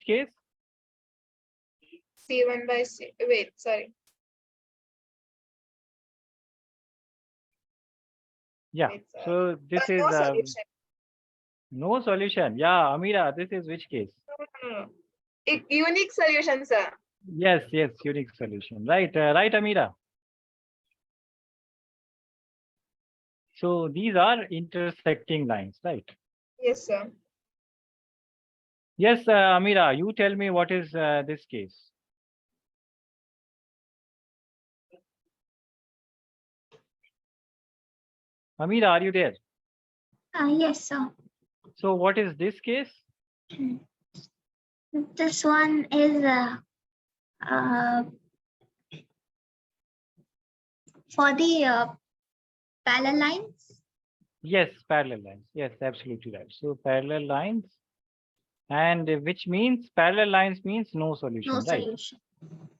case? C1 by C. Wait, sorry. Yeah. Wait, So this is no solution. no solution. Yeah, Amira, this is which case? No. Unique solution, sir. Yes, yes, unique solution. Right, right, Amira. So these are intersecting lines, right? Yes, sir. Yes, Amira, you tell me what is this case? Amira, are you there? Yes, sir. So what is this case? This one is for the parallel lines. Yes, parallel lines. Yes, absolutely right. So parallel lines, and which means parallel lines means no solution, No right? solution.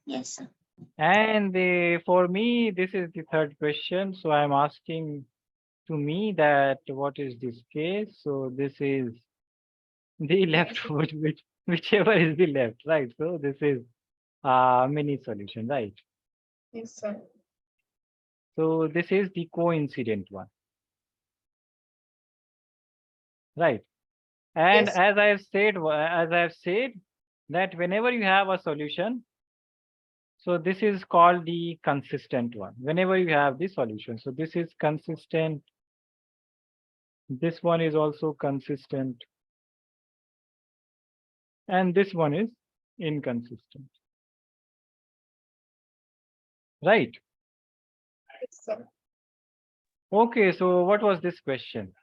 Yes, sir. And for me, this is the third question. So I'm asking to me that what is this case? So this is the left, whichever is the left, right? So this is mini solution, right? Yes, sir. So this is the coincident one, right? And Yes. as I have said that whenever you have a solution, so this is called the consistent one. Whenever you have the solution, so this is consistent. This one is also consistent. And this one is inconsistent. Right. Yes, sir. Okay, so what was this question?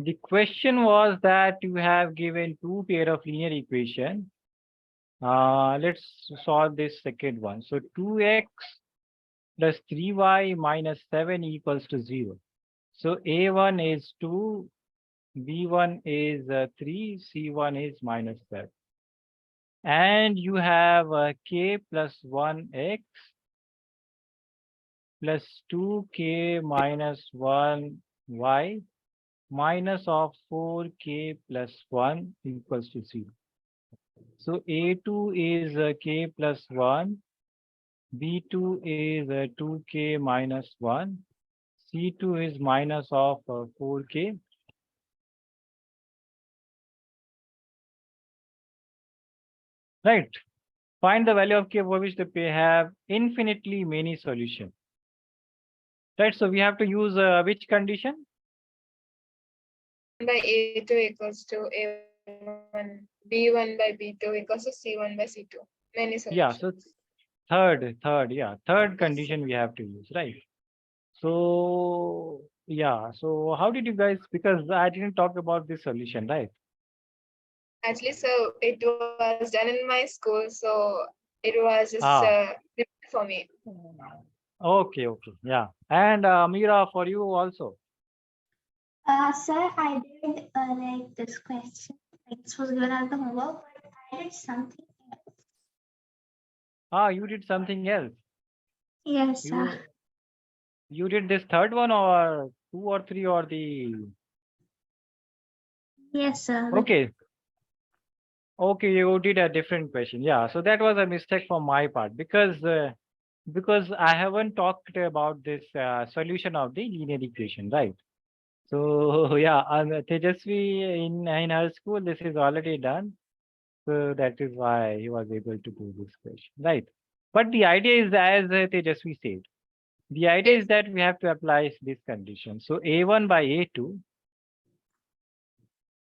The question was that you have given two pair of linear equation. Let's solve this second one. So 2x plus 3y minus 7 equals to 0. So a1 is 2, b1 is 3, c1 is minus 7. And you have k plus 1x plus 2k minus 1y minus of 4k plus 1 equals to 0. So A2 is k plus 1, B2 is 2k minus 1, C2 is minus of 4k. Right. Find the value of k for which the pay have infinitely many solutions. Right. So we have to use which condition? By A2 equals to A1, B1 by B2 equals to C1 by C2. Many solutions. Yeah. So third condition we have to use, right? So yeah. So how did you guys? Because I didn't talk about this solution, right? Actually, so it was done in my school, so it was just for me. Okay, okay, yeah. And Mira, for you also. Sir, I did like this question. This was given as the homework, but I did something else. You did something else. Yes, sir. You did this third one or 2 or 3 or the. Yes, sir. Okay. Okay, you did a different question. Yeah, so that was a mistake from my part because I haven't talked about this solution of the linear equation, right? So yeah, Tejasvi in her school, this is already done. So that is why he was able to do this question, right? But the idea is, as Tejasvi said, the idea is that we have to apply this condition. So A1 by A2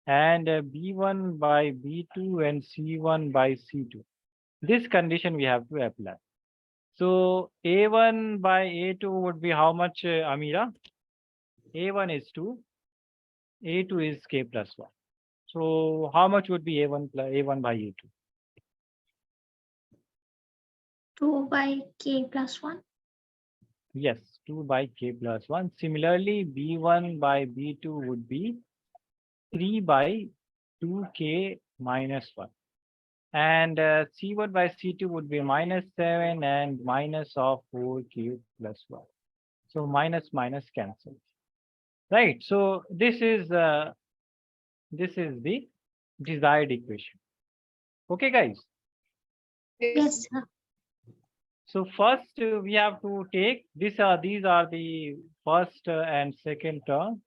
and B1 by B2 and C1 by C2. This condition we have to apply. So A1 by A2 would be how much, Amira? A1 is 2, A2 is k plus 1. So how much would be A1 plus A1 by A2? 2 by k plus 1. Yes, 2 by k plus 1. Similarly, B1 by B2 would be 3 by 2k minus 1. And C1 by C2 would be minus 7 and minus of 4k plus 1. So minus minus cancels. Right. So this is the desired equation. Okay, guys. Yes, sir. So first we have to take these are the first and second term,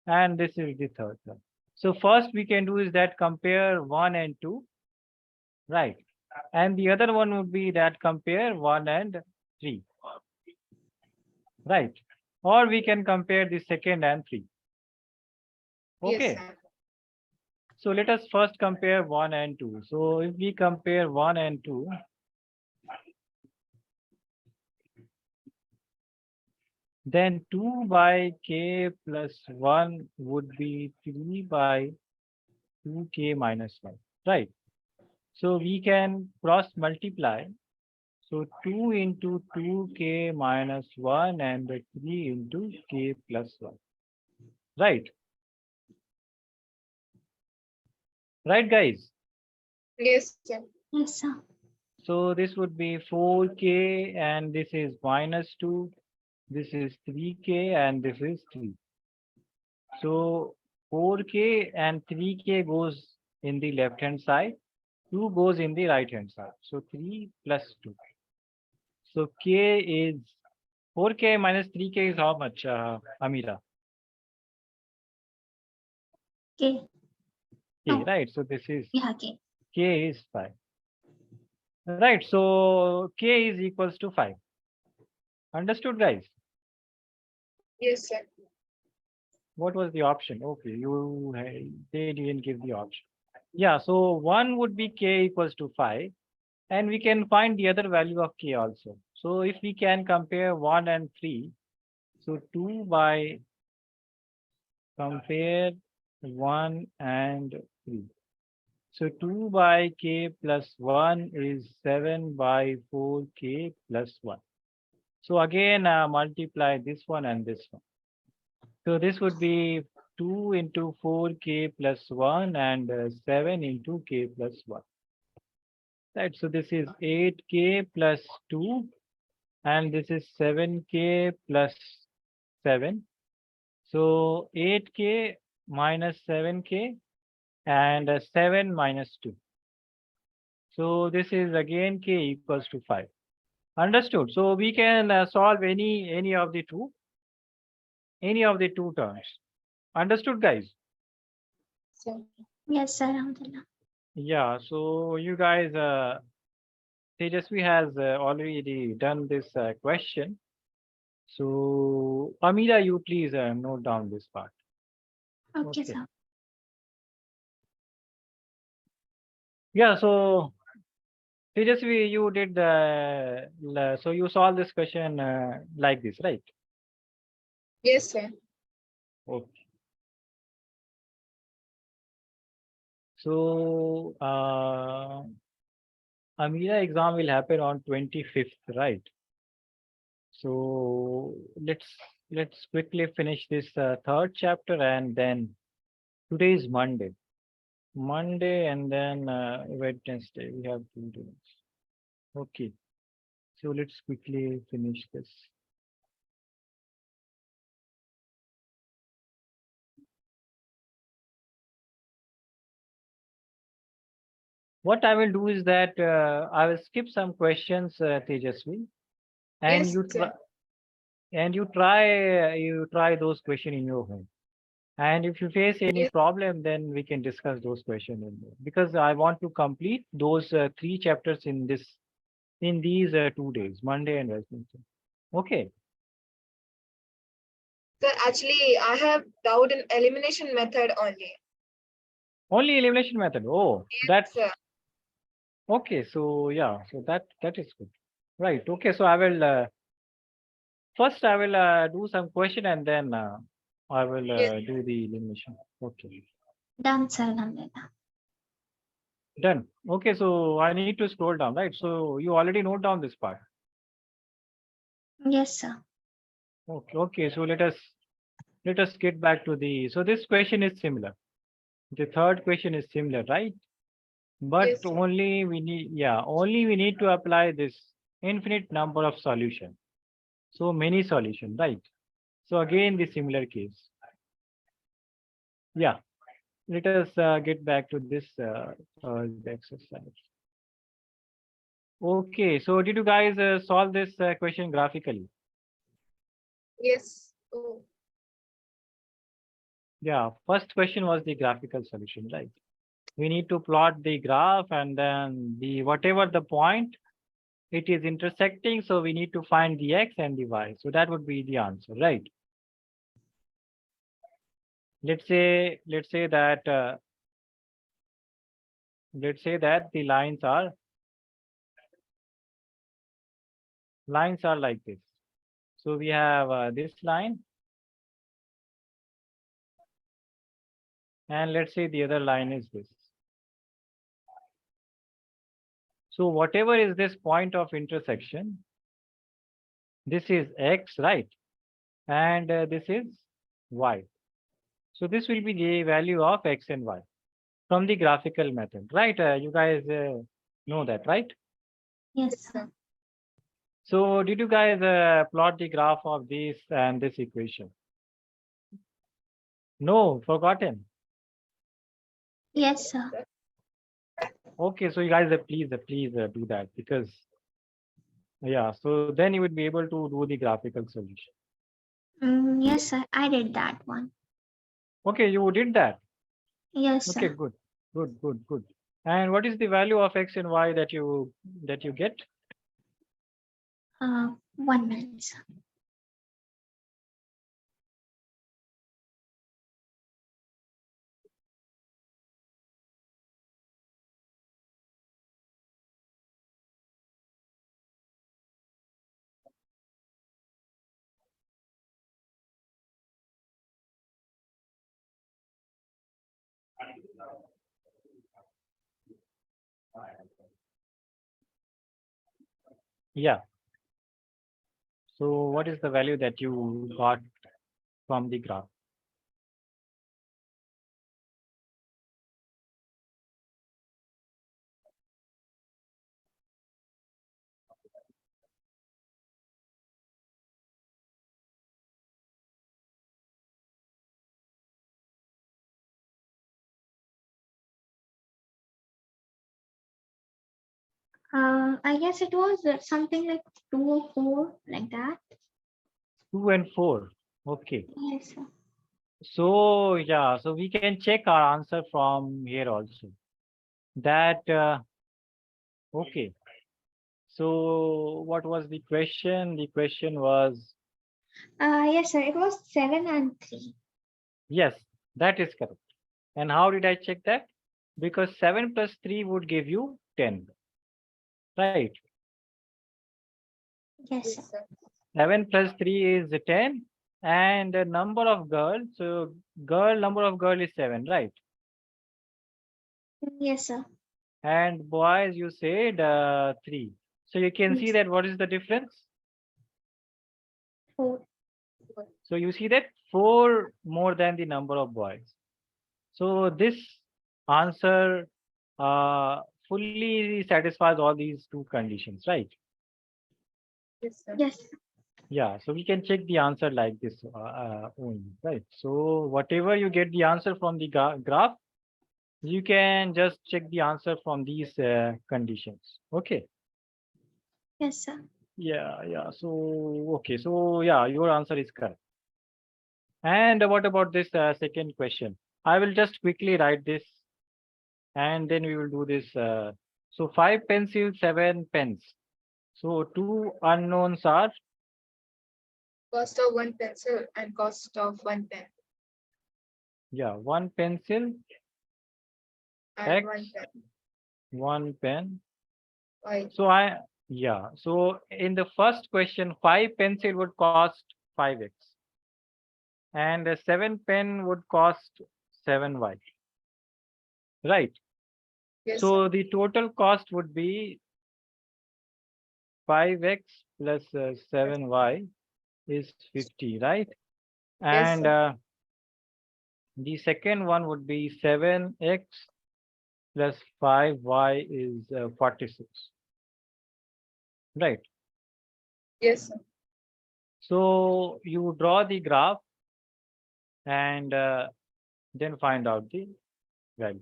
and this is the third term. So first we can do is that compare 1 and 2, right? And the other one would be that compare 1 and 3, right? Or we can compare the second and 3. Yes, Okay. sir. So let us first compare 1 and 2. So if we compare 1 and 2, then 2 by k plus 1 would be 3 by 2k minus 1, right? So we can cross multiply. So 2 into 2k minus 1 and the 3 into k plus 1, right? Right, guys? Yes, sir. Yes, sir. So this would be 4k and this is minus 2. This is 3k and this is 3. So 4k and 3k goes in the left hand side. 2 goes in the right hand side. So 3 plus 2. So k is 4k minus 3k is how much, Amira? Okay. K, No. right? So this is Yeah, okay. k is 5. Right. So k is equals to 5. Understood, guys? Yes, sir. What was the option? Okay, they didn't give the option. Yeah, so 1 would be k equals to 5, and we can find the other value of k also. So if we can compare 1 and 3, so 2 by compare 1 and 3. So 2 by k plus 1 is 7 by 4k plus 1. So again, multiply this one and this one. So this would be 2 into 4k plus 1 and 7 into k plus 1. Right, so this is 8k plus 2 and this is 7k plus 7. So 8k minus 7k and 7 minus 2. So this is again k equals to 5. Understood. So we can solve any of the two terms. Understood, guys? Sir. Yes, sir. Alhamdulillah. Yeah. So you guys, Tejasvi has already done this question. So Amira, you please note down this part. Okay, Okay. sir. Yeah. So Tejasvi, you did so you solved this question like this, right? Yes, sir. Okay. So Amira exam will happen on 25th, right? So let's quickly finish this third chapter, and then today is Monday. Monday and then Wednesday we have 2 days. Okay, so let's quickly finish this. What I will do is that I will skip some questions, Tejasvi, and Yes, sir. you try those questions in your home. And if you face any Yes, problem, then we can discuss those questions in there. Because I want to complete those 3 chapters in these 2 days, Monday and Wednesday. Okay. sir. Actually, I have doubt in elimination method only. Only elimination method. Oh, that's Sir. okay. So yeah, so that is good. Right. Okay. So I will first I will do some question and then I will Yes, do the elimination. Okay. Done, sir. Alhamdulillah. Done. Okay. So I need to scroll down, right? So you already note down this part. Yes, sir. Okay. Okay. So let us get back to the. So this question is similar. The third question is similar, right? But yes, sir. only we need to apply this infinite number of solution. So many solution, right? So again, the similar case. Yeah, let us get back to this exercise. Okay, so did you guys solve this question graphically? Yes. Oh, Yeah, first question was the graphical solution, right? We need to plot the graph and then the whatever the point it is intersecting, so we need to find the x and the y. So that would be the answer, right? Let's say that the lines are like this. So we have this line, and let's say the other line is this. So whatever is this point of intersection, this is x, right? And this is y. So this will be the value of x and y from the graphical method, right? You guys know that, right? Yes, yes, sir. sir. So did you guys plot the graph of this and this equation? No, forgotten. Yes, sir. Okay, so you guys please do that, because yeah, so then you would be able to do the graphical solution. Yes, sir. I did that one. Okay, you did that. Yes, Okay, sir. good. And what is the value of x and y that you get? 1 minute, sir. Yeah. So what is the value that you got from the graph? I guess it was something like 2 or 4, like that. 2 and 4. Okay. Yes, sir. So yeah, so we can check our answer from here also. That okay. So what was the question? The question was, Yes, sir. It was 7 and 3. yes, that is correct. And how did I check that? Because 7 plus 3 would give you 10, right? Yes, Yes, sir. sir. 7 plus 3 is 10, and the number of girls, so number of girl is 7, right? Yes, sir. And boys, you said 3. So you can see Yes. that what is the difference? 4. So you see that 4 more than the number of boys. So this answer uh, fully satisfies all these two conditions, right? Yes, sir. Yes, sir. Yeah, so we can check the answer like this only, right? So whatever you get the answer from the graph, you can just check the answer from these conditions. Okay. Yes, sir. Yeah. So, okay. So, yeah, your answer is correct. And what about this second question? I will just quickly write this and then we will do this. So, 5 pencils, 7 pens. So, two unknowns are, Cost of one pencil and cost of one pen yeah, 1 pencil, and X, one pen. 1 pen. Y. So, yeah. So, in the first question, 5 pencil would cost 5x and a 7 pen would cost 7y, right? Yes, sir. So the total cost would be 5x plus 7y is 50, right? Yes, And sir. the second one would be 7x plus 5y is 46, right? Yes, sir. So you draw the graph and then find out the value.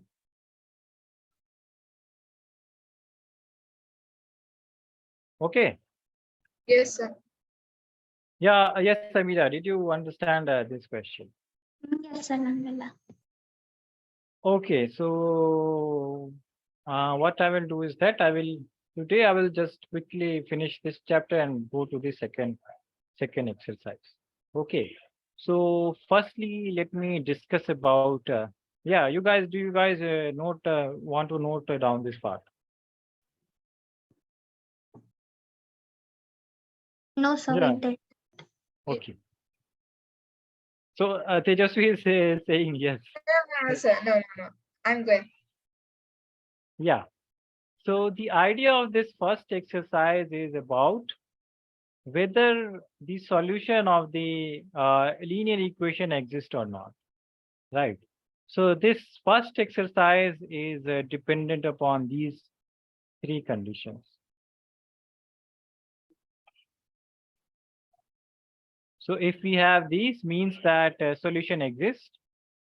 Okay. Yes, sir. Yeah. Yes, Amira, did you understand this question? Yes, Alhamdulillah. Okay. So what I will do is that today I will just quickly finish this chapter and go to the second exercise. Okay. So firstly, let me discuss about yeah. Do you guys want to note down this part? No, sir, Yeah. we did. Okay. So Tejasvi is saying yes. No, sir. No. I'm good. Yeah. So the idea of this first exercise is about whether the solution of the linear equation exists or not, right? So this first exercise is dependent upon these three conditions. So if we have these, means that solution exists,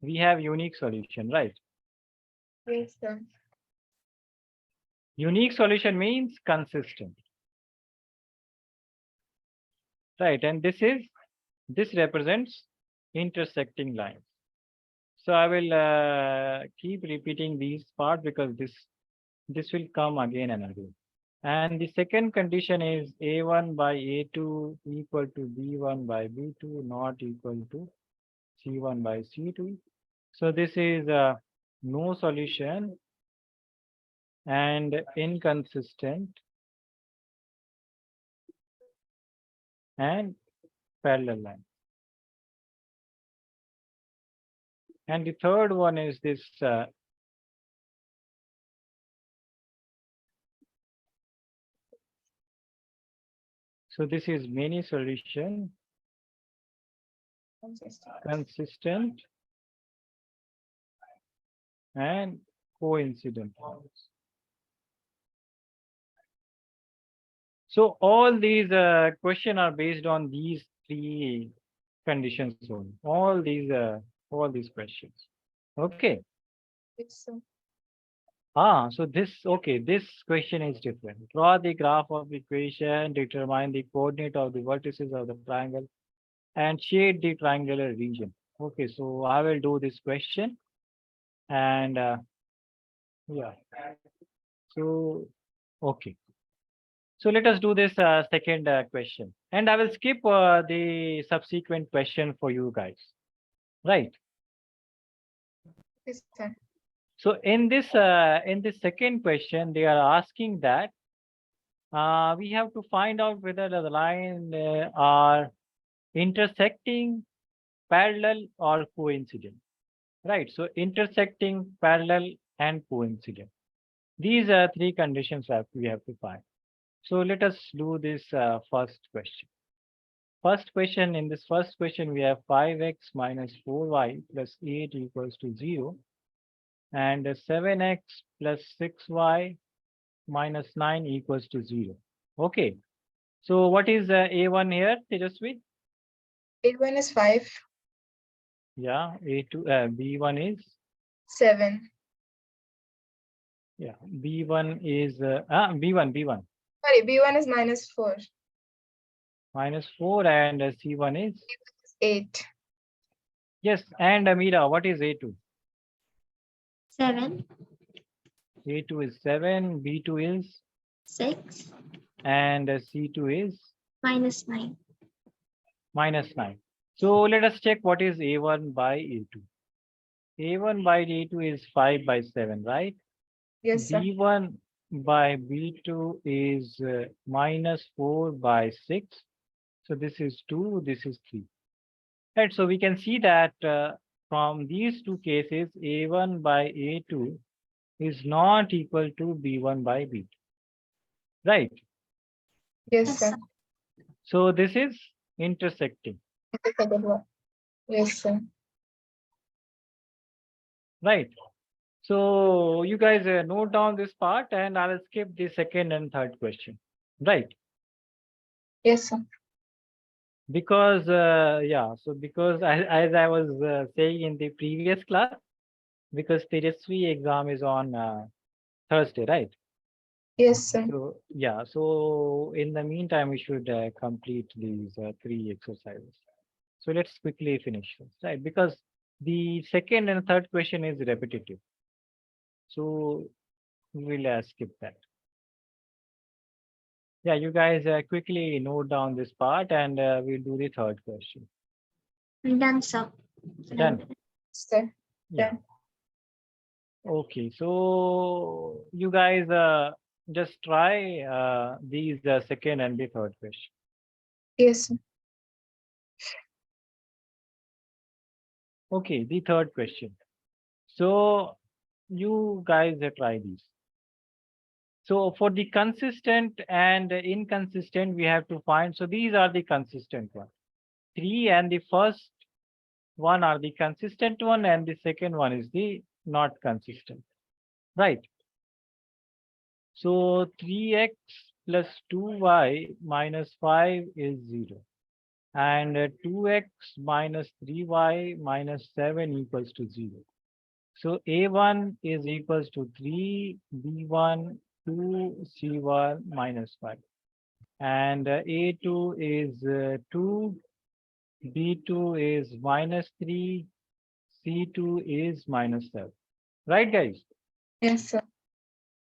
we have unique solution, right? Yes, sir. Unique solution means consistent, right? And this represents intersecting lines. So I will keep repeating these parts because this will come again and again. And the second condition is A1 by A2 equal to B1 by B2 not equal to C1 by C2. So this is no solution and inconsistent and parallel line. And the third one is this so this is many solution, consistent and coincident. So all these questions are based on these three conditions only. All these questions. Okay. Yes, sir. So this question is different. Draw the graph of equation, determine the coordinate of the vertices of the triangle, and shade the triangular region. Okay, so I will do this question, and yeah. So okay. So let us do this second question, and I will skip the subsequent question for you guys. Right. Yes, sir. So in this second question, they are asking that we have to find out whether the line are intersecting, parallel, or coincident. Right. So intersecting, parallel, and coincident. These are three conditions that we have to find. So let us do this first question. In this first question, we have 5x minus 4y plus 8 equals to 0 and 7x plus 6y minus 9 equals to 0. Okay. So what is A1 here, Tejasvi? A1 is 5. Yeah, A2, B1 is? 7. Yeah, B1 is, B1. Sorry, B1 is minus 4. Minus 4 and C1 is? 8. Yes, and Amira, what is A2? 7, A2 is 7, B2 is? 6, And C2 is? minus 9. Minus 9. So let us check what is A1 by A2. A1 by A2 is 5 by 7, right? Yes, sir. B1 by B2 is minus 4 by 6. So this is 2, this is 3. Right, so we can see that from these two cases, A1 by A2 is not equal to B1 by B2. Right? Yes, Yes, sir. sir. So this is intersecting. Yes, sir. Right? So you guys note down this part and I will skip the second and third question. Right? Yes, sir. Because, because as I was saying in the previous class, because Tejasvi exam is on Thursday, right? Yes, sir. So yeah, so in the meantime, we should complete these three exercises. So let's quickly finish this, right? Because the second and third question is repetitive. So we'll skip that. Yeah, you guys quickly note down this part and we'll do the third question. Done, sir. Done. Sir. Yeah. Okay, so you guys just try these second and the third question. Yes, sir. Okay, the third question. So you guys try these. So for the consistent and inconsistent, we have to find. So these are the consistent one. 3 and the first one are the consistent one and the second one is the not consistent. Right. So 3x plus 2y minus 5 is 0. And 2x minus 3y minus 7 equals to 0. So A1 is equals to 3, B1, 2, C1 minus 5. And A2 is 2, B2 is minus 3, C2 is minus 7. Right, guys? Yes, sir.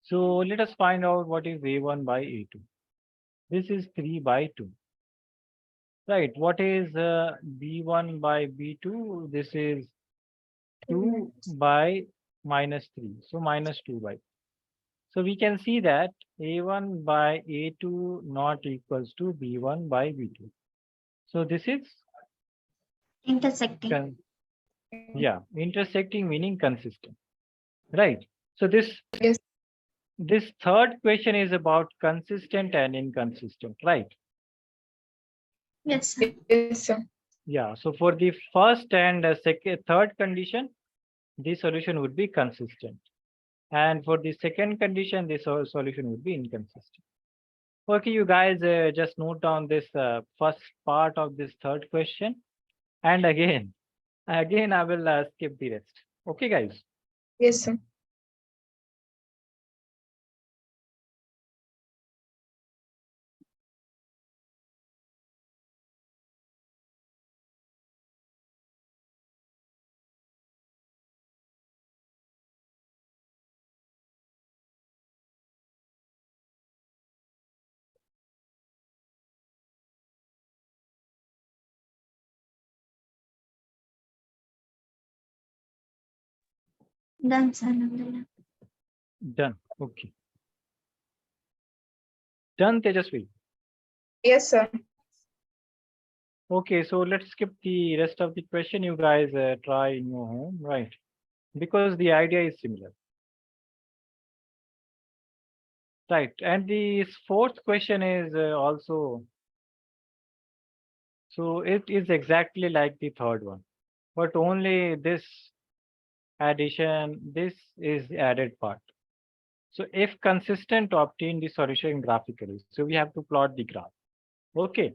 So let us find out what is A1 by A2. This is 3 by 2. Right. What is B1 by B2? This is 2 by minus 3. So minus 2 by. So we can see that A1 by A2 not equals to B1 by B2. So this is Intersecting. yeah, intersecting meaning consistent. Right. So this third question is about consistent and inconsistent, right? Yes, sir. Yes, sir. Yeah. So for the first and third condition, the solution would be consistent. And for the second condition, the solution would be inconsistent. Okay, you guys just note down this first part of this third question. And again, I will skip the rest. Okay, guys. Yes, sir. Done, sir. Alhamdulillah. Done. Okay. Done, Tejasvi. Yes, sir. Okay, so let's skip the rest of the question. You guys try in your home, right? Because the idea is similar. Right. And the fourth question is also, so it is exactly like the third one, but only this addition, this is added part. So if consistent, obtain the solution graphically. So we have to plot the graph. Okay.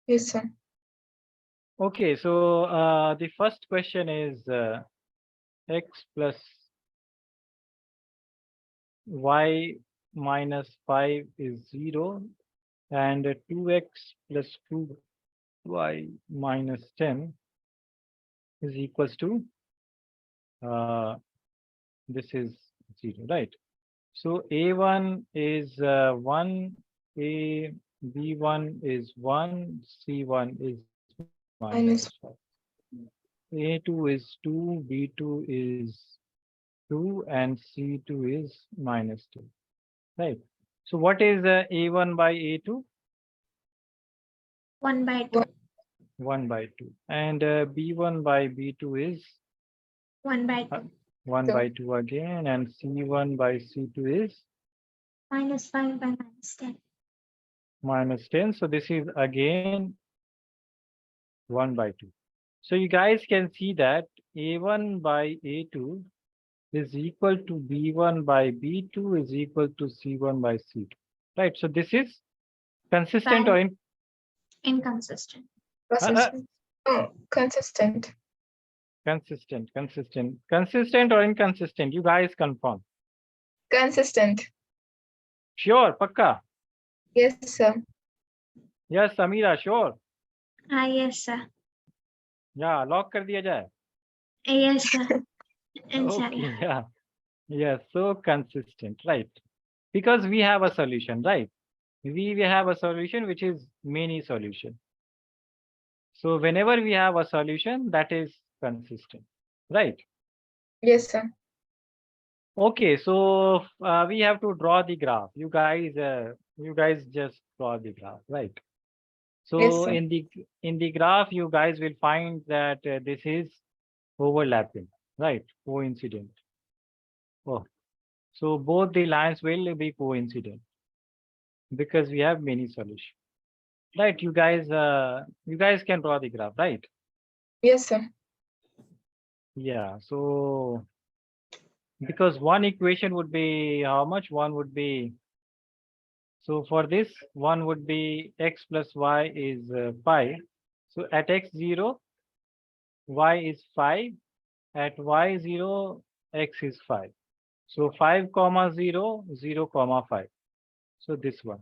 Yes, sir. Okay. So the first question is x plus y minus 5 is 0 and 2x plus 2y minus 10 is equals to this is 0, right? So A1 is 1, A B1 is 1, C1 is minus Minus 5. A2 is 2, B2 is 2, and C2 is minus 2, right? So what is A1 by A2? 1 by 2. 1 by 2. And B1 by B2 is 1 by 2. 1 by 2 again, and C1 by C2 is Minus 5 by minus 10. minus 10. So this is again 1 by 2. So you guys can see that A1 by A2 is equal to B1 by B2 is equal to C1 by C2. Right. So this is consistent or Inconsistent. consistent. Oh, consistent. consistent or inconsistent? You guys confirm. Consistent. Sure, Pakka. Yes, sir. Yes, Samira, sure. Yes, sir. Yeah, lock कर दिया जाए. Yes, sir. Okay, Inshallah. yeah. Yes, so consistent, right? Because we have a solution, right? We have a solution which is many solution. So whenever we have a solution that is consistent, right? Yes, sir. Okay, so we have to draw the graph. You guys just draw the graph, right? So Yes, sir. in the graph, you guys will find that this is overlapping, right? Coincident. Oh, so both the lines will be coincident because we have many solutions, right? You guys can draw the graph, right? Yes, sir. Yeah. So because one equation would be how much? One would be, so for this one would be x plus y is 5. So at x0, y is 5. At y0, x is 5. So 5 comma 0, 0 comma 5. So this one.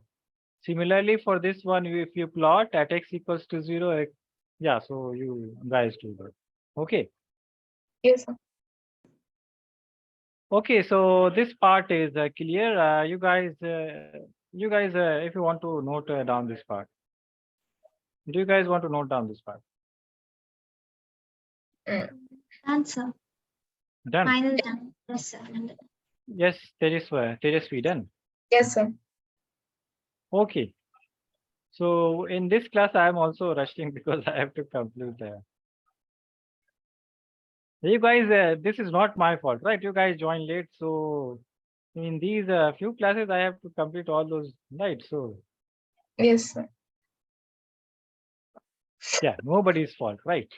Similarly, for this one, if you plot at x equals to 0, yeah, so you guys do that. Okay. Yes, sir. Okay, so this part is clear. You guys, if you want to note down this part, do you guys want to note down this part? Done, sir. Done. Mine is done. Yes, sir. Yes, Tejasvi, done. Yes, sir. Okay. So in this class, I am also rushing because I have to complete. You guys, this is not my fault, right? You guys joined late, so in these few classes, I have to complete all those, right? So Yes, sir. yeah, nobody's fault, right?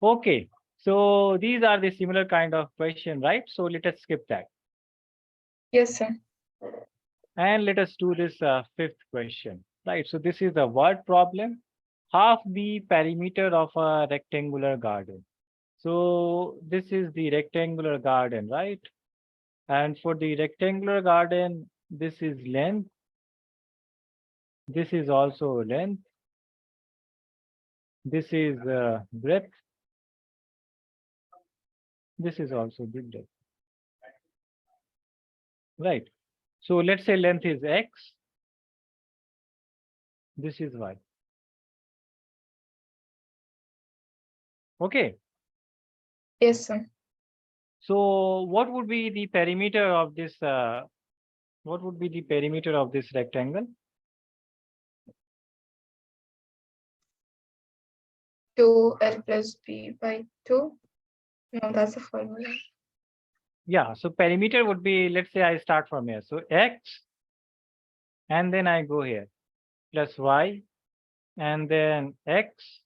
Okay, so these are the similar kind of question, right? So let us skip that. Yes, sir. And let us do this fifth question, right? So this is a word problem. Half the perimeter of a rectangular garden. So this is the rectangular garden, right? And for the rectangular garden, this is length. This is also length. This is breadth. This is also the breadth. Right. So let's say length is x. This is y. Okay. Yes, sir. So what would be the perimeter of this? What would be the perimeter of this rectangle? 2L plus B by 2. No, that's the formula. Yeah. So perimeter would be, let's say I start from here. So x, and then I go here, plus y, and then x,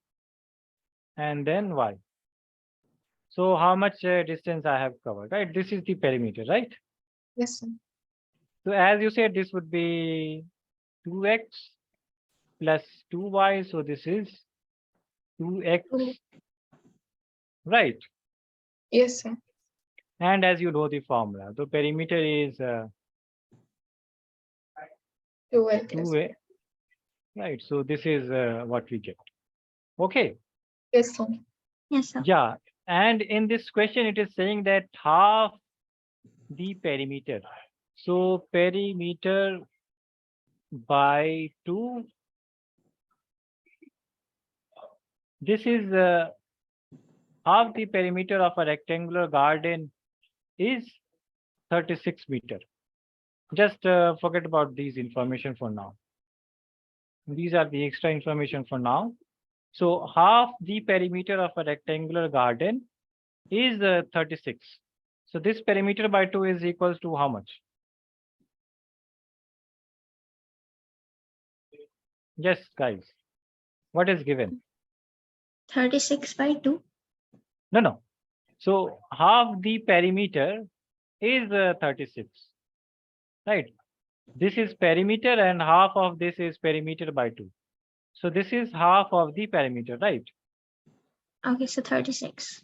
and then y. So how much distance I have covered, right? This is the perimeter, right? Yes, sir. So as you said, this would be 2x plus 2y. So this is 2x, right? Yes, sir. And as you know the formula, the perimeter is 2L plus 2a, right? So this is what we get. Okay. Yes, sir. Yes, sir. Yeah. And in this question, it is saying that half the perimeter. So perimeter by 2. This is half the perimeter of a rectangular garden is 36 meter. Just forget about these information for now. These are the extra information for now. So half the perimeter of a rectangular garden is 36. So this perimeter by 2 is equals to how much? Yes, guys. What is given? 36 by 2. No. So half the perimeter is 36. Right. This is perimeter and half of this is perimeter by 2. So this is half of the perimeter, right? Okay, so 36.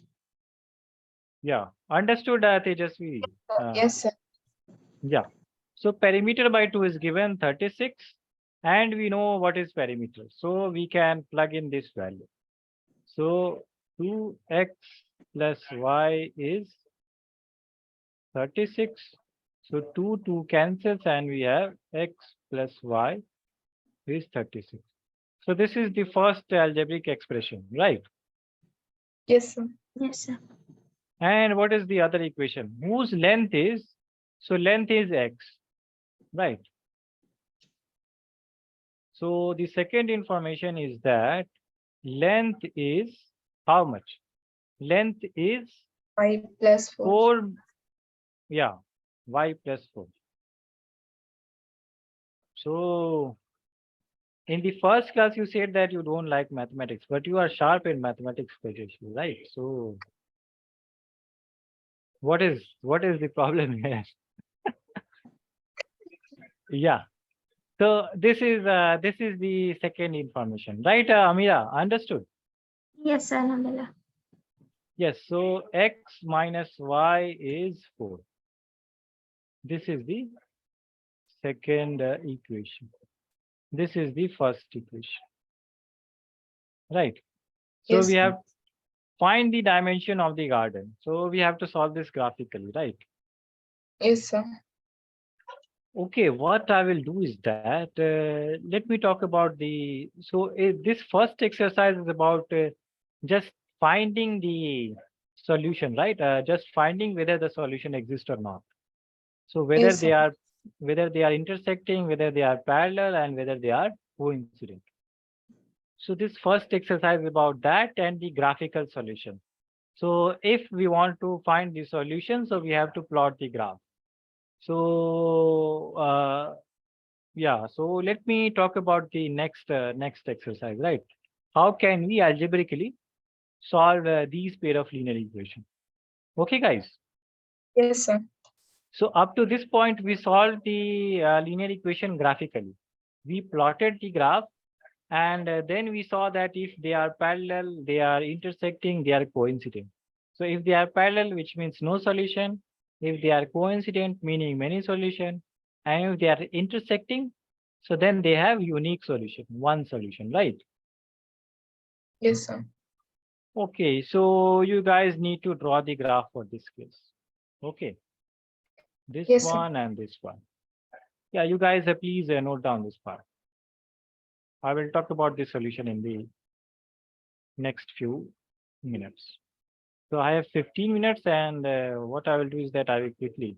Yeah. Understood, Tejasvi? Yes, sir. Yeah. So perimeter by 2 is given 36, and we know what is perimeter. So we can plug in this value. So 2x plus y is 36. So 2 cancels, and we have x plus y is 36. So this is the first algebraic expression, right? Yes, sir. Yes, sir. And what is the other equation? Whose length is, so length is x, right? So the second information is that length is how much? Length is 5 plus 4. 4, yeah, y plus 4. So in the first class, you said that you don't like mathematics, but you are sharp in mathematics, Tejasvi, right? So what is the problem here? Yeah. So this is the second information, right, Amira? Understood? Yes, sir. Alhamdulillah. Yes. So x minus y is 4. This is the second equation. This is the first equation, right? So Yes, we sir. have find the dimension of the garden. So we have to solve this graphically, right? Yes, sir. Okay, what I will do is that let me talk about the this first exercise is about just finding the solution, right? Just finding whether the solution exists or not. So Yes, sir. whether they are intersecting, whether they are parallel, and whether they are coincident. So this first exercise is about that and the graphical solution. So if we want to find the solution, so we have to plot the graph. So yeah, so let me talk about the next exercise, right? How can we algebraically solve these pair of linear equations? Okay, guys. Yes, sir. So up to this point, we solved the linear equation graphically. We plotted the graph, and then we saw that if they are parallel, they are intersecting, they are coincident. So if they are parallel, which means no solution. If they are coincident, meaning many solution. And if they are intersecting, so then they have unique solution, one solution, right? Yes, sir. Okay, so you guys need to draw the graph for this case. Okay, this Yes, sir. one and this one. Yeah, you guys please note down this part. I will talk about the solution in the next few minutes. So I have 15 minutes, and what I will do is that I will quickly.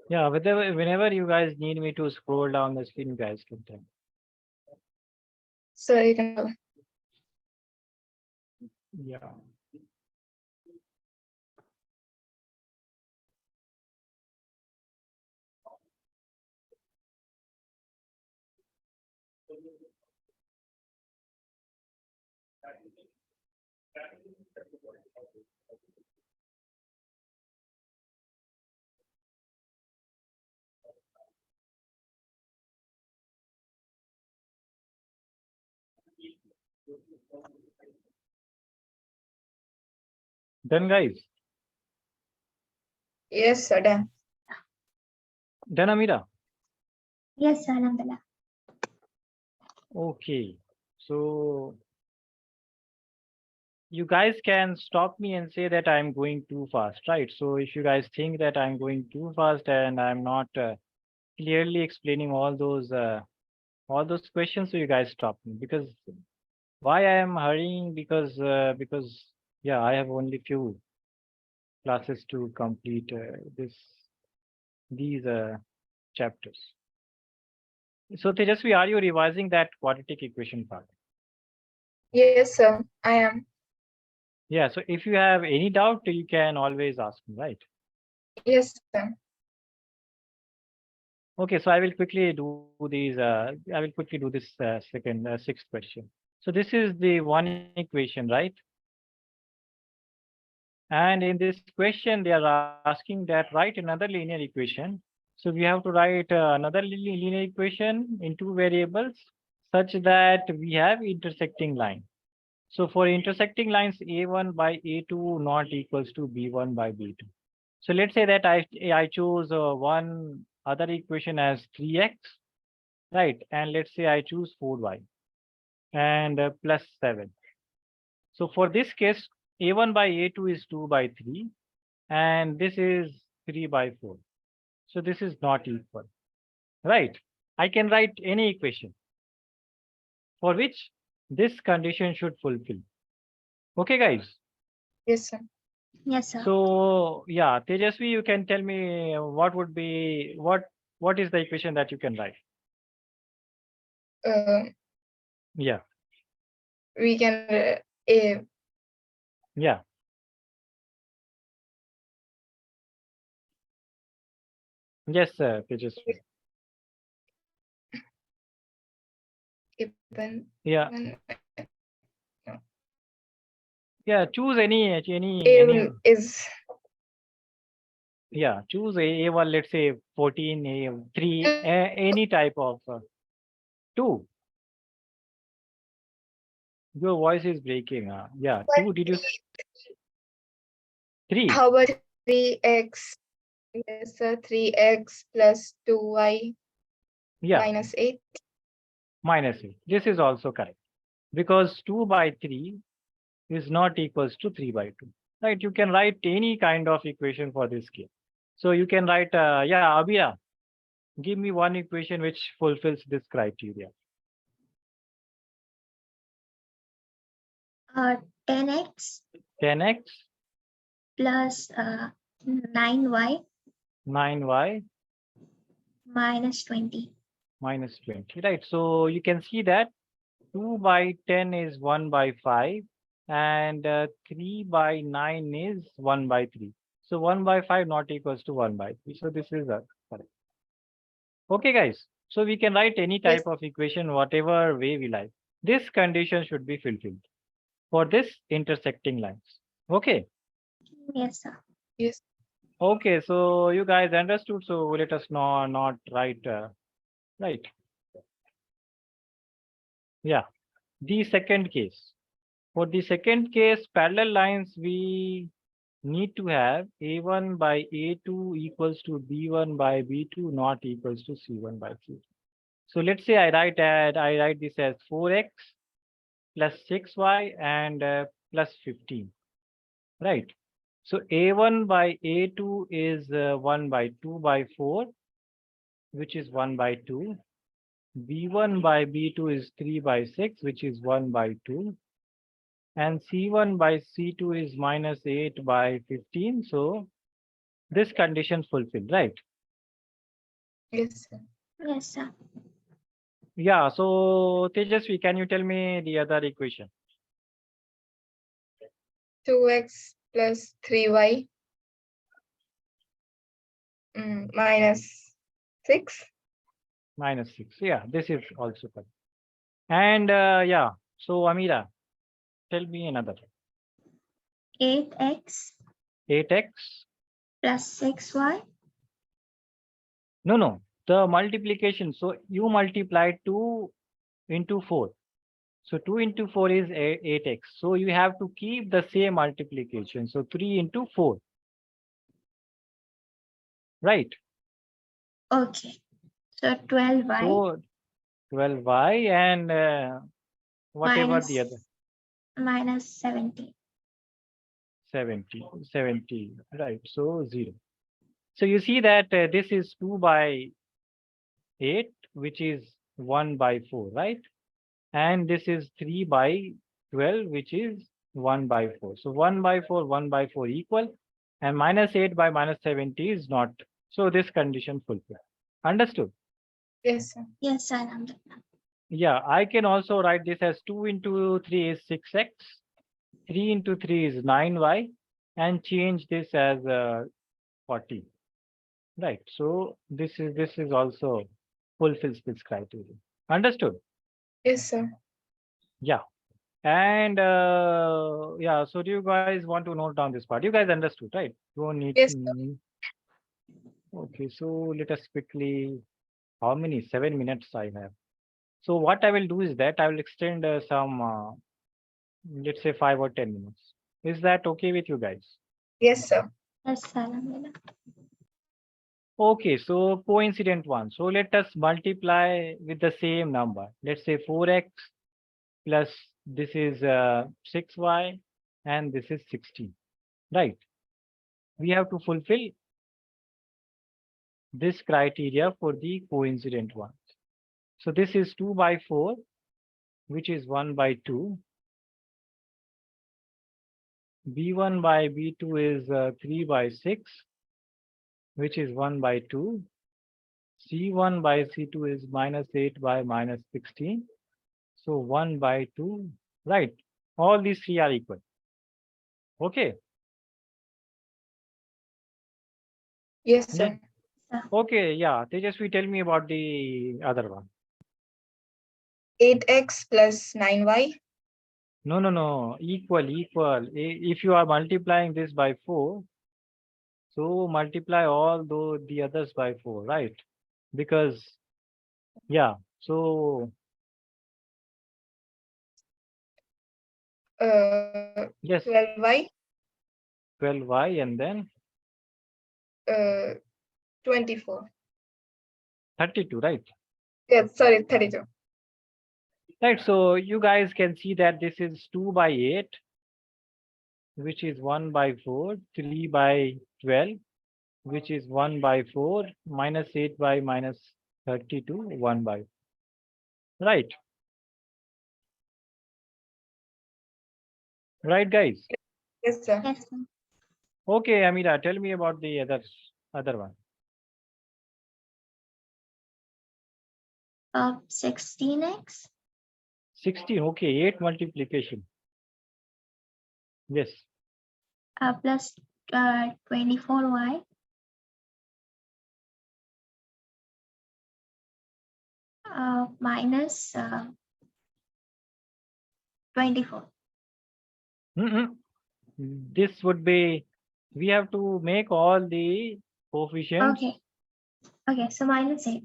Yeah, whenever you guys need me to scroll down the screen, you guys can tell. So you can. Yeah. Done, guys. Yes, sir. Done. Done, Amira. Yes, sir. Alhamdulillah. Okay. So you guys can stop me and say that I'm going too fast, right? So if you guys think that I'm going too fast and I'm not clearly explaining all those questions, so you guys stop me, because why I am hurrying, because yeah, I have only few classes to complete these chapters. So Tejasvi, are you revising that quadratic equation part? Yes, sir. I am. Yeah, so if you have any doubt, you can always ask me, right? Yes, sir. Okay, so I will quickly do these. I will quickly do this sixth question. So this is the one equation, right? And in this question, they are asking that write another linear equation. So we have to write another linear equation in two variables such that we have intersecting line. So for intersecting lines, a1 by a2 not equals to b1 by b2. So let's say that I choose one other equation as 3x, right? And let's say I choose 4y and plus 7. So for this case, a1 by a2 is 2 by 3 and this is 3 by 4. So this is not equal, right? I can write any equation for which this condition should fulfill. Okay, guys. Yes, sir. Yes, sir. So yeah, Tejasvi, you can tell me what would be what is the equation that you can write? Uh, Yeah, we can yeah. Yes, Tejasvi. given Yeah, when yeah. Choose any a is yeah. Choose a1. Let's say 14, a3, any type of two. Your voice is breaking. Yeah, two. Did you three? how about 3x? Yes, sir. 3x plus 2y Yeah, minus 8. minus it. This is also correct because 2 by 3 is not equals to 3 by 2. Right? You can write any kind of equation for this case. So you can write, yeah, Abhira, give me one equation which fulfills this criteria. 10x 10x, plus 9y 9y minus 20. minus 20. Right? So you can see that 2 by 10 is 1 by 5 and 3 by 9 is 1 by 3. So 1 by 5 not equals to 1 by 3. So this is correct. Okay, guys. So we can write any Yes, type of equation, whatever way we like. This condition should be fulfilled for this intersecting lines. Okay. Yes, sir. yes, Okay. So you guys understood. So let us know not write right. Yeah. The second case. For the second case, parallel lines, we need to have a1 by a2 equals to b1 by b2 not equals to c1 by c2. So let's say I write this as 4x plus 6y and plus 15, right? So a1 by a2 is 1 by 2 by 4, which is 1 by 2. b1 by b2 is 3 by 6, which is 1 by 2. And c1 by c2 is minus 8 by 15. So this condition fulfilled, right? yes, sir. Yes, sir. Yeah. So Tejasvi, can you tell me the other equation? 2x plus 3y minus 6. Minus 6. Yeah, this is also correct. And yeah, so Amira, tell me another. 8x 8x. plus 6y. No, no, the multiplication. So you multiply 2 into 4. So 2 into 4 is 8x. So you have to keep the same multiplication. So 3 into 4, right? Okay. So 12y So 12y and whatever the other minus 70. 70, right? So 0. So you see that this is 2 by 8, which is 1 by 4, right? And this is 3 by 12, which is 1 by 4. So 1 by 4, 1 by 4 equal, and minus 8 by minus 70 is not. So this condition fulfilled. Understood? Yes, sir. Yes, sir. Understand. Yeah, I can also write this as 2 into 3 is 6x, 3 into 3 is 9y, and change this as 40. Right. So this is also fulfills this criteria. Understood? Yes, sir. Yeah. And yeah, so do you guys want to note down this part? You guys understood, right? Don't need. Yes, sir. Okay, so let us quickly. How many? 7 minutes I have. So what I will do is that I will extend some, let's say 5 or 10 minutes. Is that okay with you guys? Yes, sir. Yes, sir. Alhamdulillah. Okay, so coincident one. So let us multiply with the same number. Let's say 4x plus this is 6y and this is 16. Right. We have to fulfill this criteria for the coincident ones. So this is 2 by 4, which is 1 by 2. B1 by B2 is 3 by 6, which is 1 by 2. C1 by C2 is minus 8 by minus 16. So 1 by 2, right? All these three are equal. Okay. Yes, Yes. sir. Okay. Yeah. Tejasvi, tell me about the other one. 8x plus 9y. No, no, no. Equal, equal. If you are multiplying this by 4, so multiply all the others by 4, right? Because, yeah. So, yes, 12y. 12y and then 24. 32, right? Yes, sorry, 32. Right. So you guys can see that this is 2 by 8, which is 1 by 4, 3 by 12, which is 1 by 4, minus 8 by minus 32, 1 by. Right. Right, guys. Yes, sir. Yes, sir. Okay, Amira, tell me about the other one. 16x 16. Okay, 8 multiplication. Yes. plus 24y minus 24. Mm-mm. This would be, we have to make all the coefficients. Okay. Okay, so minus 8.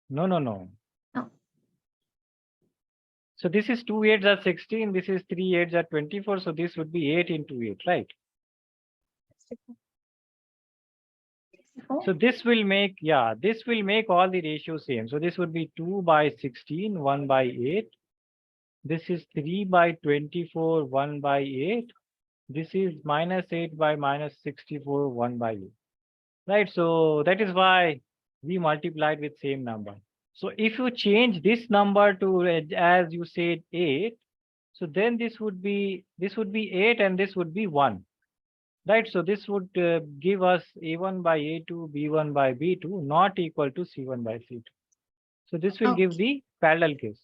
No, no, no. No. So this is 2 8s are 16. This is 3 8s are 24. So this would be 8 into 8, right? 64. So this will make, yeah, this will make all the ratios same. So this would be 2 by 16, 1 by 8. This is 3 by 24, 1 by 8. This is minus 8 by minus 64, 1 by 8. Right, so that is why we multiplied with same number. So if you change this number to, as you said, 8, so then this would be 8 and this would be 1. Right, so this would give us A1 by A2, B1 by B2 not equal to C1 by C2. So this will give Okay. the parallel case.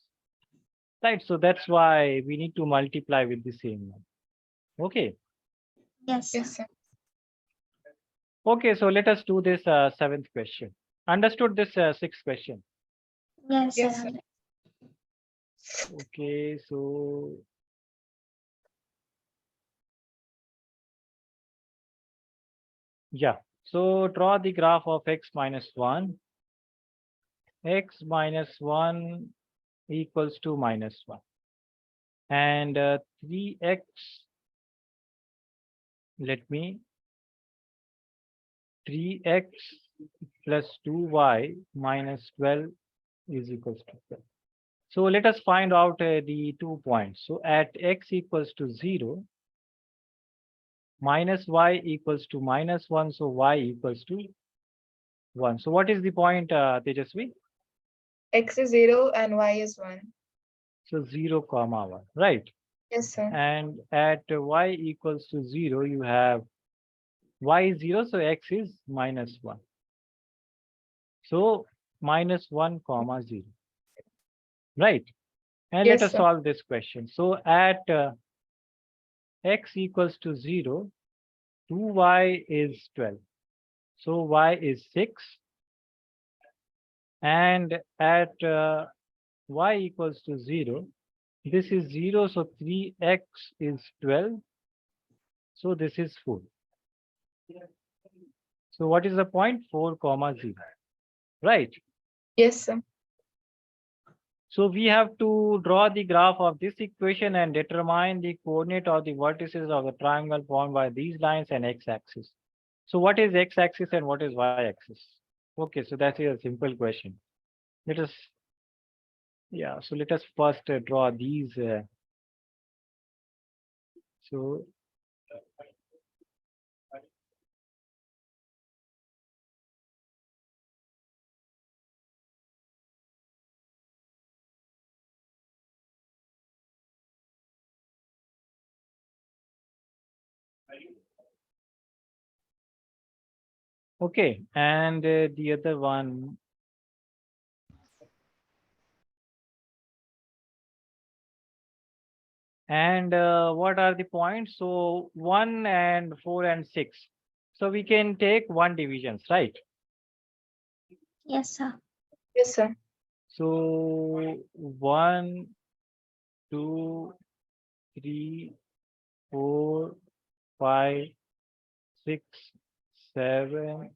Right, so that's why we need to multiply with the same number. Okay. Yes, sir. Yes, sir. Okay, so let us do this seventh question. Understood this sixth question? Yes, Yes, sir. sir. Okay, so yeah. So draw the graph of x minus 1. X minus 1 equals to minus 1. And 3x, let me, 3x plus 2y minus 12 is equals to 12. So let us find out the 2 points. So at x equals to 0, minus y equals to minus 1, so y equals to 1. So what is the point, Tejasvi? X is 0 and y is 1. So 0 comma 1, right? Yes, sir. And at y equals to 0, you have y is 0, so x is minus 1. So minus 1 comma 0, right? And let Yes, us sir. solve this question. So at x equals to 0, 2y is 12. So y is 6. And at y equals to 0, this is 0, so 3x is 12. So this is 4. So what is the point? 4, 0. Right. Yes, sir. So we have to draw the graph of this equation and determine the coordinate of the vertices of the triangle formed by these lines and x-axis. So what is x-axis and what is y-axis? Okay, so that is a simple question. Let us, yeah, so let us first draw these. So okay, and the other one. And what are the points? So 1 and 4 and 6. So we can take one divisions, right? Yes, sir. Yes, sir. So 1, 2, 3, 4, 5, 6, 7,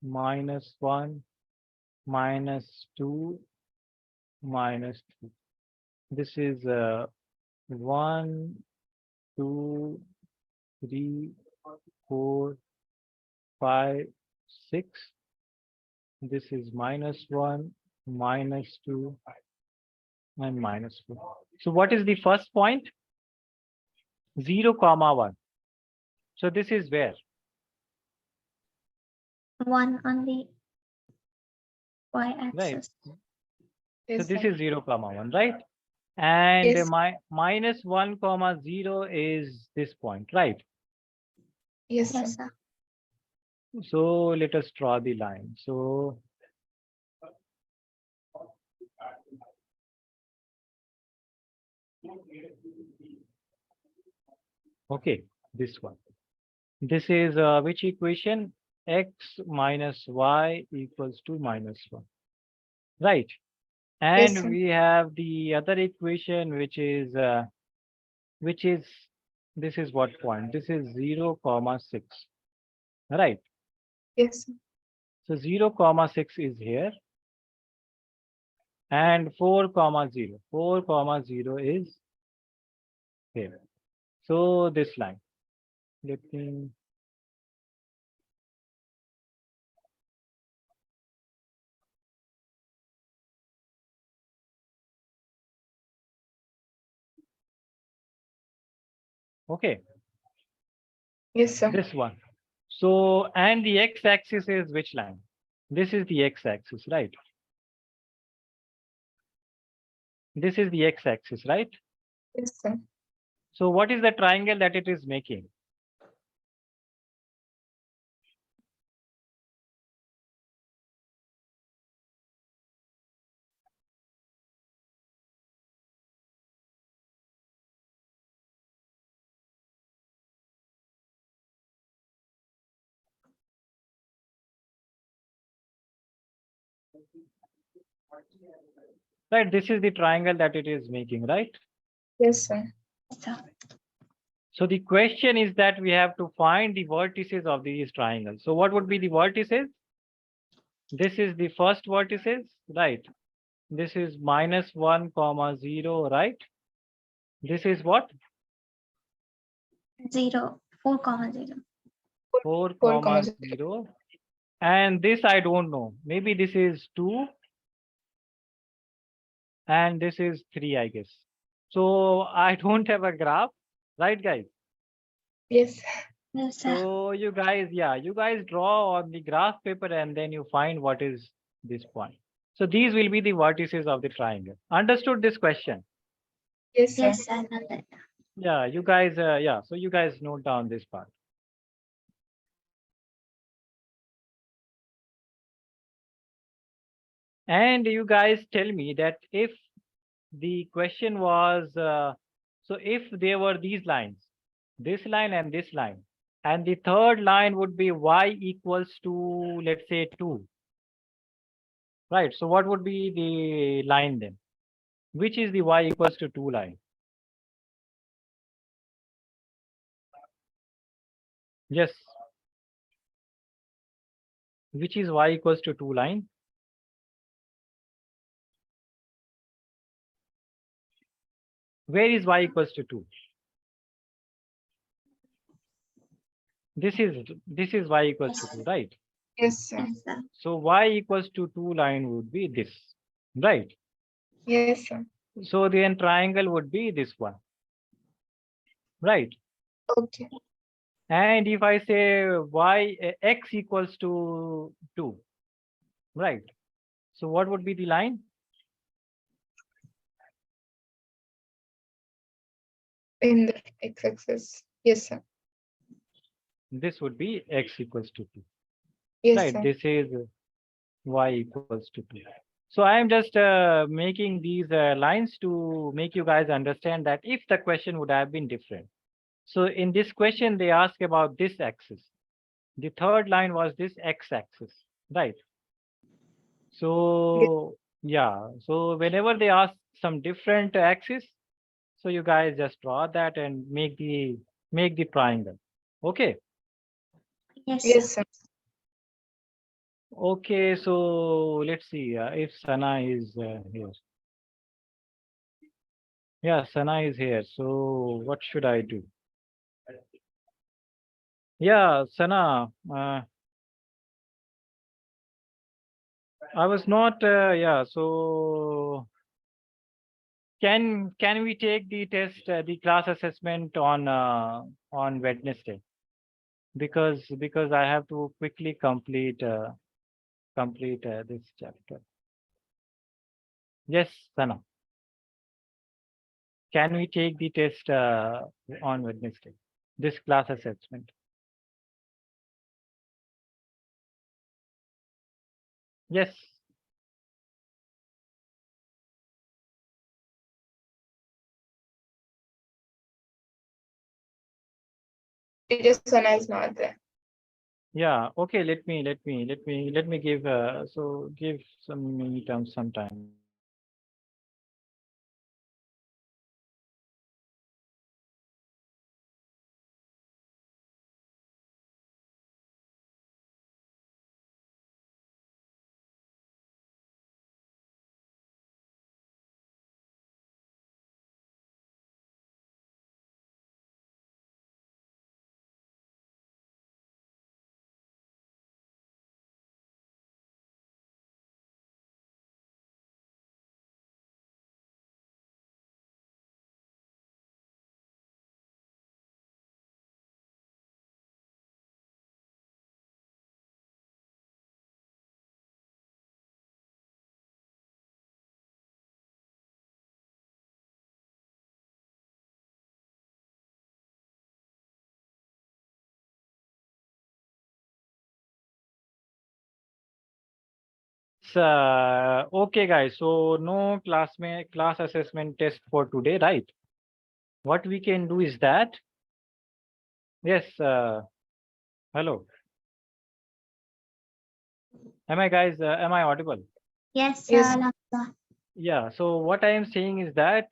-1, -2, -2. This is 1, 2, 3, 4, 5, 6. This is -1, -2, and -4. So what is the first point? 0, 1. So this is where? 1 on the Right. y-axis. So Yes, this sir. is 0, 1, right? And Yes. -1, 0 is this point, right? Yes, sir. Yes, sir. So let us draw the line. So okay, this one. This is which equation? X minus y equals to -1, right? Yes, And sir. we have the other equation, which is this is what point? This is 0, 6, right? Yes, sir. So 0, 6 is here, and 4, 0. 4, 0 is here. So this line. Let me. Okay, Yes, sir. this one. So, and the x-axis is which line? This is the x-axis, right? This is the x-axis, right? Yes, sir. So what is the triangle that it is making? Right, this is the triangle that it is making, right? Yes, sir. Yes, sir. So the question is that we have to find the vertices of these triangles. So what would be the vertices? This is the first vertices, right? This is -1, 0, right? This is what? 0, 4, 0. 4, 4, 0. And this I don't know. Maybe this is 2 and this is 3, I guess. So I don't have a graph, right, guys? Yes. Yes, sir. So you guys, yeah, you guys draw on the graph paper and then you find what is this point. So these will be the vertices of the triangle. Understood this question? Yes, sir. Yes, sir. I know that. Yeah, you guys, yeah, so you guys note down this part. And you guys tell me that if the question was, so if there were these lines, this line and this line, And the third line would be y equals to, let's say, 2. Right. So what would be the line then? Which is the y equals to 2 line? Yes. Which is y equals to 2 line? Where is y equals to 2? This is y equals to 2, right? Yes, sir. Yes, sir. So y equals to 2 line would be this, right? Yes, sir. So then triangle would be this one, right? Okay. And if I say x equals to 2, right? So what would be the line? In the x-axis. Yes, sir. This would be x equals to 2, Yes, right? sir. This is y equals to 2. So I am just making these lines to make you guys understand that if the question would have been different. So in this question, they ask about this axis. The third line was this x-axis, right? So yeah, so whenever they ask some different axis, so you guys just draw that and make the triangle. Okay. Yes, sir. Yes, sir. Okay, so let's see if Sana is here. Yeah, Sana is here. So what should I do? Yeah, Sana, I was not. Yeah, so can we take the test, the class assessment on Wednesday? Because I have to quickly complete this chapter. Yes, Sana. Can we take the test on Wednesday? This class assessment. Yes. Teacher Sana is not there. Yeah. Okay. Let me give so give some me terms some time. Okay, guys. So no class assessment test for today, right? What we can do is that. Yes. Hello. Am I guys? Am I audible? Yes, Yes. sir. Sir. Yeah. So what I am saying is that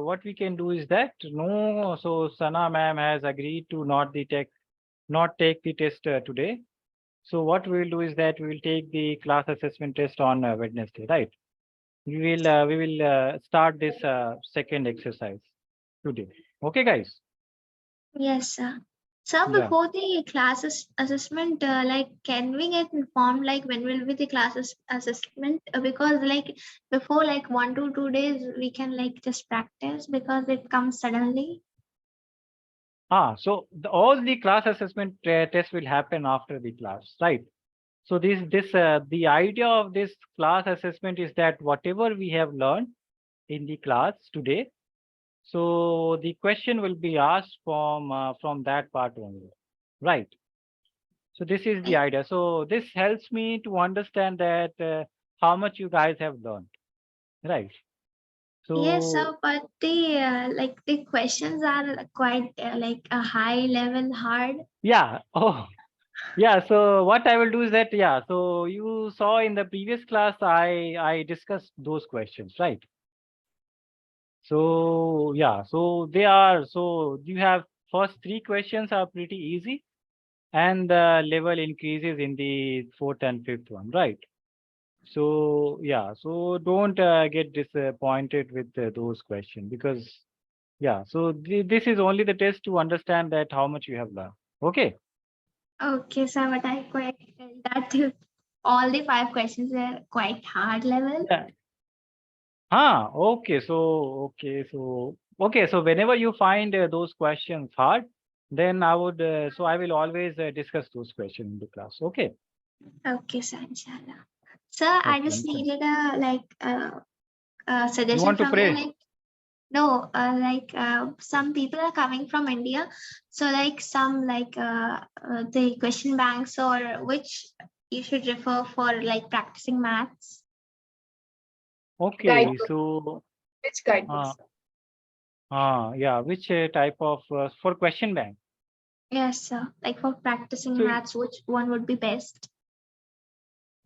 what we can do is that no. So Sana ma'am has agreed to not take the test today. So what we will do is that we will take the class assessment test on Wednesday, right? We will start this second exercise today. Okay, guys. Yes, sir. Sir, Yeah. before the classes assessment, like, can we get informed, like, when will be the classes assessment? Because, like, before, like, 1 to 2 days, we can, like, just practice because it comes suddenly. So all the class assessment tests will happen after the class, right? So the idea of this class assessment is that whatever we have learned in the class today, so the question will be asked from that part only, right? So this is the idea. So this helps me to understand that how much you guys have learned, right? Yes, So sir, but the like the questions are quite like a high level hard. yeah, oh yeah. So what I will do is that, yeah. So you saw in the previous class, I discussed those questions, right? So yeah, so they are, so you have first three questions are pretty easy, and the level increases in the fourth and fifth one, right? So yeah, so don't get disappointed with those questions, because yeah, so this is only the test to understand that how much you have learned. Okay. Okay, sir, but I quite felt that all the five questions were quite hard level. Yeah. Okay. So whenever you find those questions hard, then I would so I will always discuss those questions in the class. Okay. Okay, sir, inshallah. Sir, I Okay. just Inshallah. needed a You suggestion want to from you. pray? Like, no, some people are coming from India, so like some the question banks or which you should refer for like practicing maths. Okay. Guidebook. So Which uh, guidebooks? yeah, which type of for question bank? Yes, sir. Like for practicing So maths, which one would be best?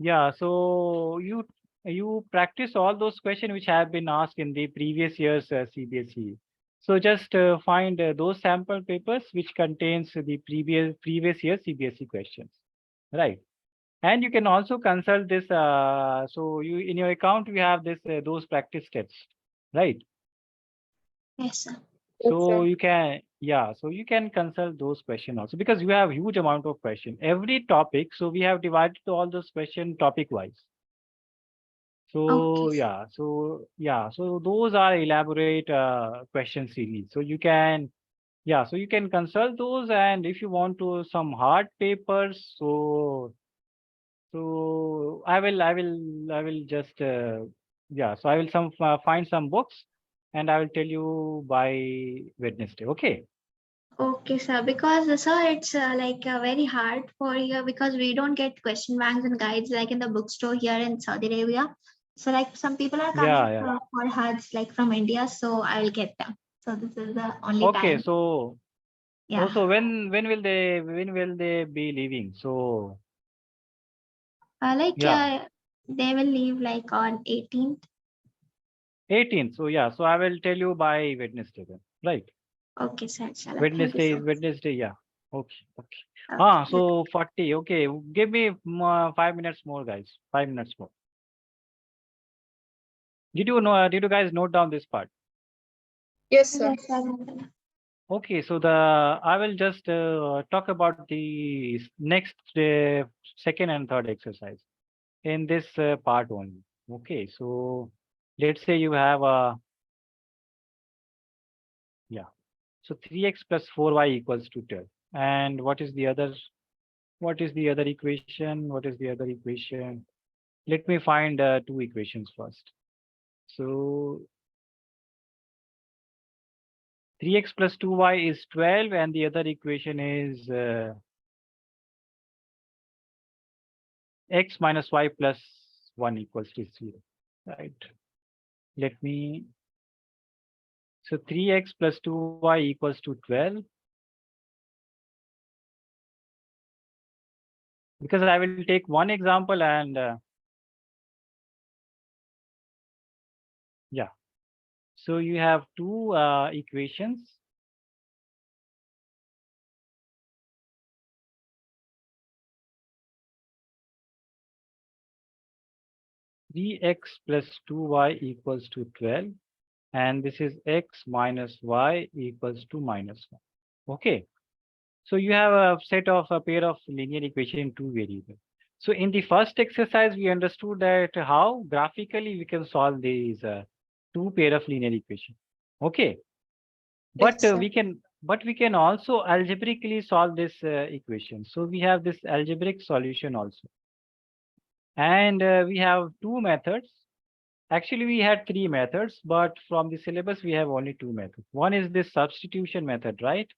yeah, so you practice all those questions which have been asked in the previous year's CBSE. So just find those sample papers which contains the previous year CBSE questions, right? And you can also consult this. So you in your account you have this those practice tests, right? Yes, sir. Yes, So sir. you can, yeah, so you can consult those questions also, because you have huge amount of question every topic. So we have divided all those question topic wise. Okay. So those are elaborate question series. So you can, yeah, so you can consult those, and if you want to some hard papers, so I will just yeah, so I will some find some books, and I will tell you by Wednesday. Okay. Okay, sir. Because sir, it's very hard for you because we don't get question banks and guides like in the bookstore here in Saudi Arabia. So like some people are Yeah, coming yeah. for HUDs like from India, so I will get them. So this is the only Okay. time. So Yeah. also when will they be leaving? So yeah, They will leave like on 18th. 18th. So yeah, so I will tell you by Wednesday then. Right. Okay, sir. Inshallah. Thank you Wednesday so is much. Wednesday. Yeah. Okay. Okay. Okay. So 40. Okay. Give me 5 minutes more, guys. 5 minutes more. Did you guys note down this part? Yes, sir. Yes, sir. Okay. So I will just talk about the next second and third exercise in this part only. Okay. So let's say you have a, yeah. So 3x plus 4y equals to 12. And what is the other equation? What is the other equation? Let me find two equations first. So 3x plus 2y is 12, and the other equation is x minus y plus 1 equals to 0. Right. Let me, so 3x plus 2y equals to 12, because I will take one example, and yeah. So you have two equations. 3x plus 2y equals to 12, and this is x minus y equals to minus 1. Okay. So you have a set of a pair of linear equation in two variables. So in the first exercise, we understood that how graphically we can solve these two pair of linear equation. Okay. But Yes, sir. we can also algebraically solve this equation. So we have this algebraic solution also. And we have two methods. Actually, we had three methods, but from the syllabus, we have only two methods. One is this substitution method, right?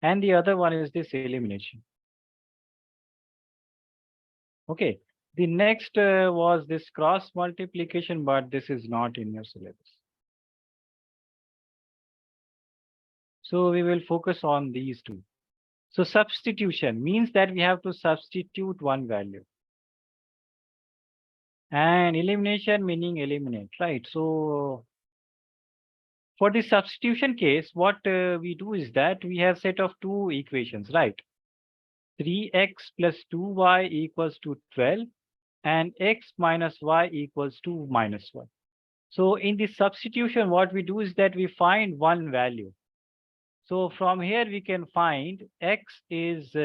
And the other one is this elimination. Okay. The next was this cross multiplication, but this is not in your syllabus. So we will focus on these two. So substitution means that we have to substitute one value. And elimination meaning eliminate, right? So for the substitution case, what we do is that we have set of two equations, right? 3x plus 2y equals to 12 and x minus y equals to minus 1. So in the substitution, what we do is that we find one value. So from here, we can find x is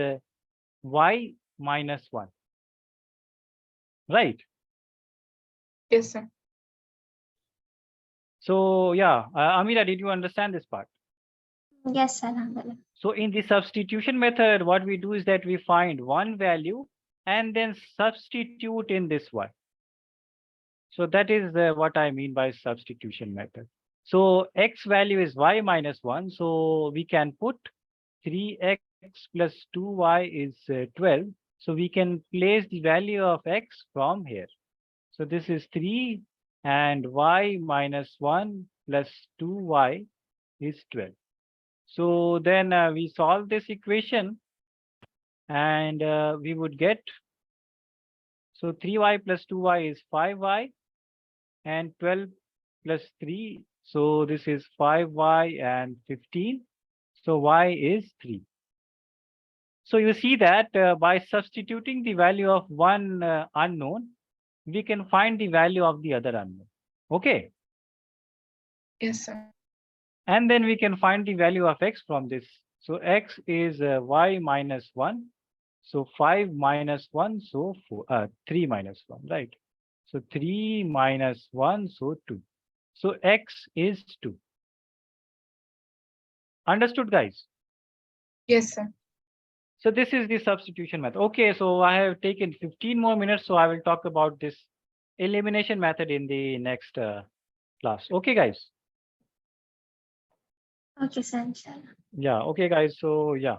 y minus 1, right? Yes, sir. So yeah, Amira, did you understand this part? Yes, sir. Alhamdulillah. So in the substitution method, what we do is that we find one value and then substitute in this one. So that is what I mean by substitution method. So x value is y minus 1. So we can put 3x plus 2y is 12. So we can place the value of x from here. So this is 3 and y minus 1 plus 2y is 12. So then we solve this equation and we would get, so 3y plus 2y is 5y and 12 plus 3. So this is 5y and 15. So y is 3. So you see that by substituting the value of one unknown, we can find the value of the other unknown. Okay. Yes, sir. And then we can find the value of x from this. So x is y minus 1. So 5 minus 1, so 3 minus 1, right? So 3 minus 1, so 2. So x is 2. Understood, guys? Yes, sir. So this is the substitution method. Okay, so I have taken 15 more minutes, so I will talk about this elimination method in the next class. Okay, guys? Okay, sir. Inshallah. Yeah, okay, guys. So yeah.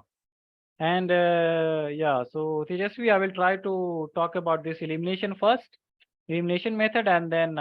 And yeah, so Tejasvi, I will try to talk about this elimination first, elimination method, and then